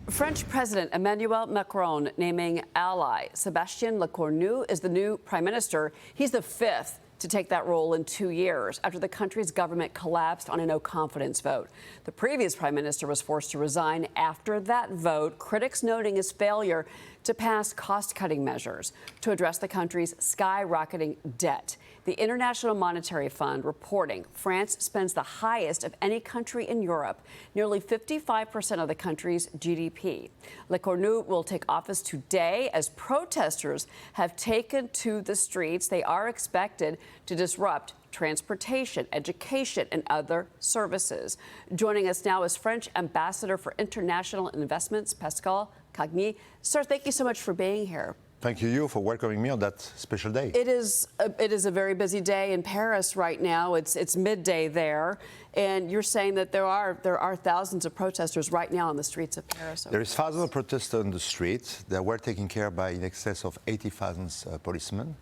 French President Emmanuel Macron naming ally Sébastien Lecornu as the new prime minister. He's the fifth to take that role in 2 years after the country's government collapsed on a no-confidence vote. The previous prime minister was forced to resign after that vote, critics noting his failure to pass cost-cutting measures to address the country's skyrocketing debt. The International Monetary Fund reporting France spends the highest of any country in Europe, nearly 55% of the country's GDP. Lecornu will take office today as protesters have taken to the streets. They are expected to disrupt transportation, education, and other services. Joining us now is French Ambassador for International Investments, Pascal Cagni. Sir, thank you so much for being here. Thank you for welcoming me on that special day. It is a very busy day in Paris right now. It's midday there, and you're saying that there are thousands of protesters right now on the streets of Paris. There is thousands of protesters on the street. They were taken care of by in excess of 80,000 policemen.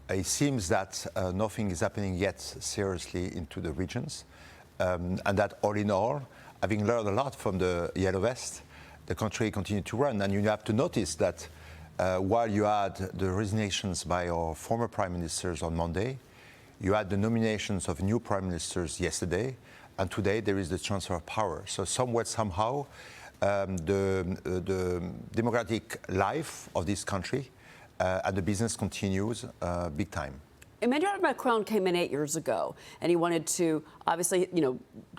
It seems that nothing is happening yet seriously into the regions, and that all in all, having learned a lot from the Yellow Vest, the country continued to run. And you have to notice that while you had the resignations by our former prime ministers on Monday, you had the nominations of new prime ministers yesterday, and today there is the transfer of power. So somewhat, somehow, the democratic life of this country and the business continues big time. Emmanuel Macron came in 8 years ago, and he wanted to obviously,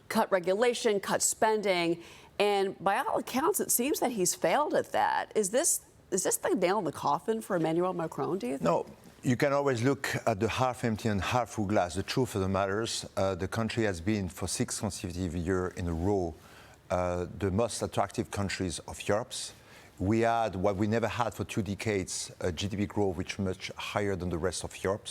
cut regulation, cut spending, and by all accounts, it seems that he's failed at that. Is this the nail in the coffin for Emmanuel Macron, do you think? No, you can always look at the half empty and half full glass. The truth of the matter is the country has been for 6 consecutive years in a row the most attractive countries of Europe. We had what we never had for 2 decades, a GDP growth which is much higher than the rest of Europe.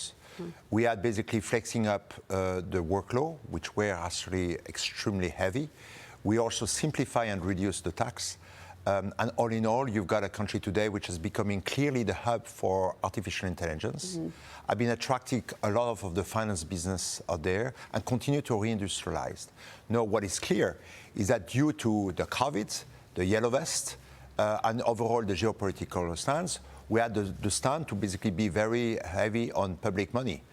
We had basically flexing up the workload, which were actually extremely heavy. We also simplify and reduce the tax. And all in all, you've got a country today which is becoming clearly the hub for artificial intelligence. I've been attracting a lot of the finance business out there and continue to reindustrialize. Now, what is clear is that due to the COVID, the Yellow Vest, and overall the geopolitical stance, we had the stand to basically be very heavy on public money.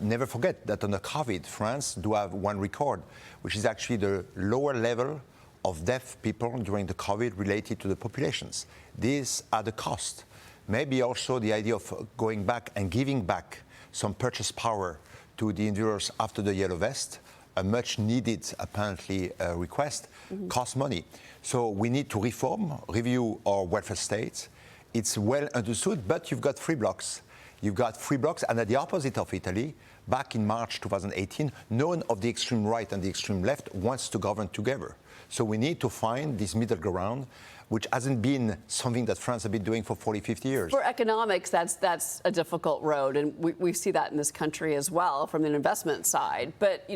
Never forget that on the COVID, France do have one record, which is actually the lower level of deaf people during the COVID related to the populations. These are the costs. Maybe also the idea of going back and giving back some purchase power to the individuals after the Yellow Vest, a much needed, apparently, request, costs money. So we need to review our welfare state. It's well understood, but you've got 3 blocks. You've got 3 blocks, and at the opposite of Italy, back in March 2018, none of the extreme right and the extreme left wants to govern together. So we need to find this middle ground, which hasn't been something that France has been doing for 40, 50 years. For economics, that's a difficult road, and we see that in this country as well from an investment side. But,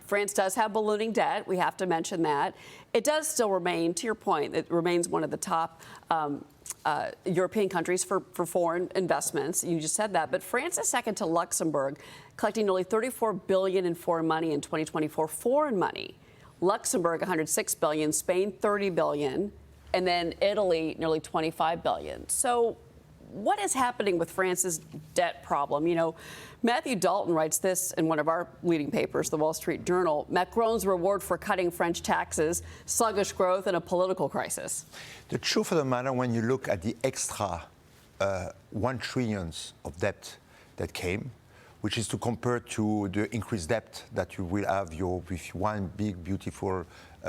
France does have ballooning debt. We have to mention that. It does still remain, to your point, it remains one of the top European countries for foreign investments. You just said that. But France is second to Luxembourg, collecting nearly $34 billion in foreign money in 2024. Foreign money. Luxembourg, $106 billion, Spain, $30 billion, and then Italy, nearly $25 billion. So what is happening with France's debt problem? Matthew Dalton writes this in one of our leading papers, the Wall Street Journal: Macron's reward for cutting French taxes, sluggish growth, and a political crisis. The truth of the matter, when you look at the extra 1 trillion of debt that came, which is to compare to the increased debt that you will have with one big, beautiful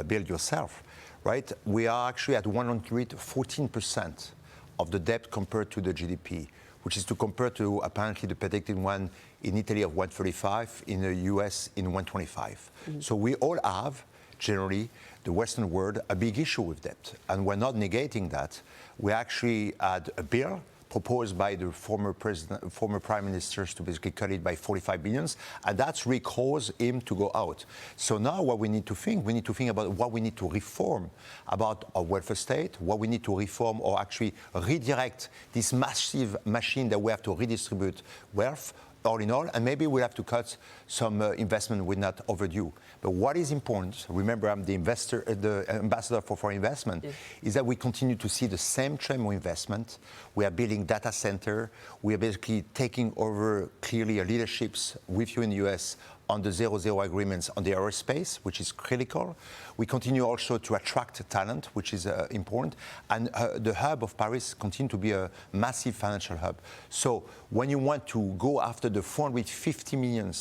bill yourself, right? We are actually at 114% of the debt compared to the GDP, which is to compare to apparently the predicted one in Italy of 135, in the US in 125. So we all have, generally, the Western world, a big issue with debt. And we're not negating that. We actually had a bill proposed by the former prime ministers to basically cut it by 45 billion, and that's really caused him to go out. So now what we need to think about what we need to reform about our welfare state, what we need to reform or actually redirect this massive machine that we have to redistribute wealth all in all, and maybe we'll have to cut some investment we're not overdue. But what is important, remember I'm the ambassador for foreign investment, is that we continue to see the same trend of investment. We are building data center. We are basically taking over clearly leaderships with you in the US on the 0-0 agreements on the aerospace, which is critical. We continue also to attract talent, which is important. And the hub of Paris continues to be a massive financial hub. So when you want to go after the 450 million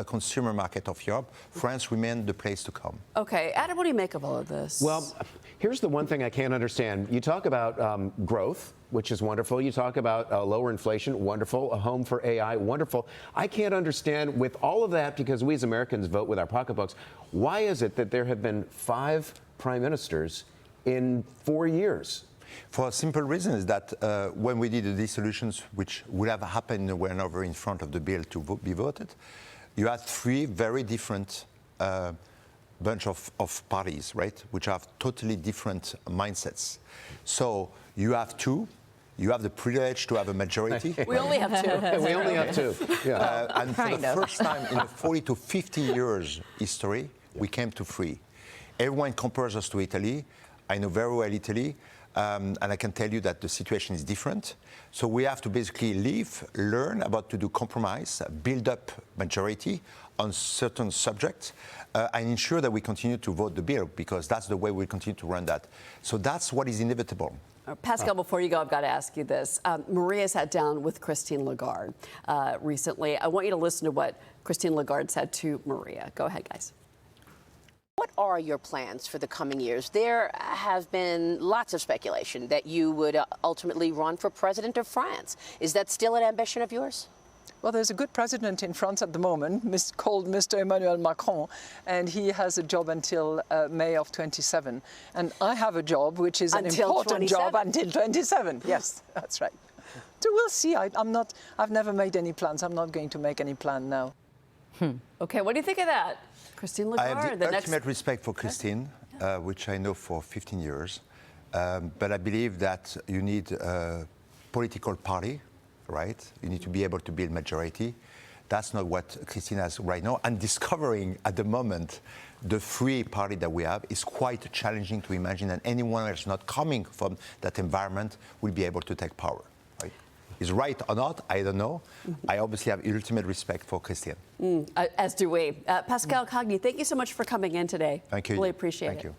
consumer market of Europe, France remains the place to come. Okay, Adam, what do you make of all of this? Well, here's the one thing I can't understand. You talk about growth, which is wonderful. You talk about lower inflation, wonderful. A home for AI, wonderful. I can't understand with all of that, because we as Americans vote with our pocketbooks, why is it that there have been 5 prime ministers in 4 years? For a simple reason is that when we did the dissolutions, which would have happened whenever in front of the bill to be voted, you had 3 very different bunch of parties, right, which have totally different mindsets. So you have 2. You have the privilege to have a majority. We only have 2. We only have 2. Yeah. And for the first time in the 40 to 50 years history, we came to 3. Everyone compares us to Italy. I know very well Italy. And I can tell you that the situation is different. So we have to basically live, learn about to do compromise, build up majority on certain subjects, and ensure that we continue to vote the bill, because that's the way we continue to run that. So that's what is inevitable. Pascal, before you go, I've got to ask you this. Maria sat down with Christine Lagarde recently. I want you to listen to what Christine Lagarde said to Maria. Go ahead, guys. What are your plans for the coming years? There have been lots of speculation that you would ultimately run for president of France. Is that still an ambition of yours? Well, there's a good president in France at the moment, called Mr. Emmanuel Macron, and he has a job until May of 27. And I have a job, which is an important job until 27. Yes, that's right. So we'll see. I've never made any plans. I'm not going to make any plan now. Okay, what do you think of that? Christine Lagarde. I have the ultimate respect for Christine, which I know for 15 years. But I believe that you need a political party, right? You need to be able to build majority. That's not what Christine has right now. And discovering at the moment the free party that we have is quite challenging to imagine that anyone else not coming from that environment will be able to take power. Right? Is right or not, I don't know. I obviously have ultimate respect for Christine. As do we. Pascal Cagni, thank you so much for coming in today. Thank you. Really appreciate it. Thank you.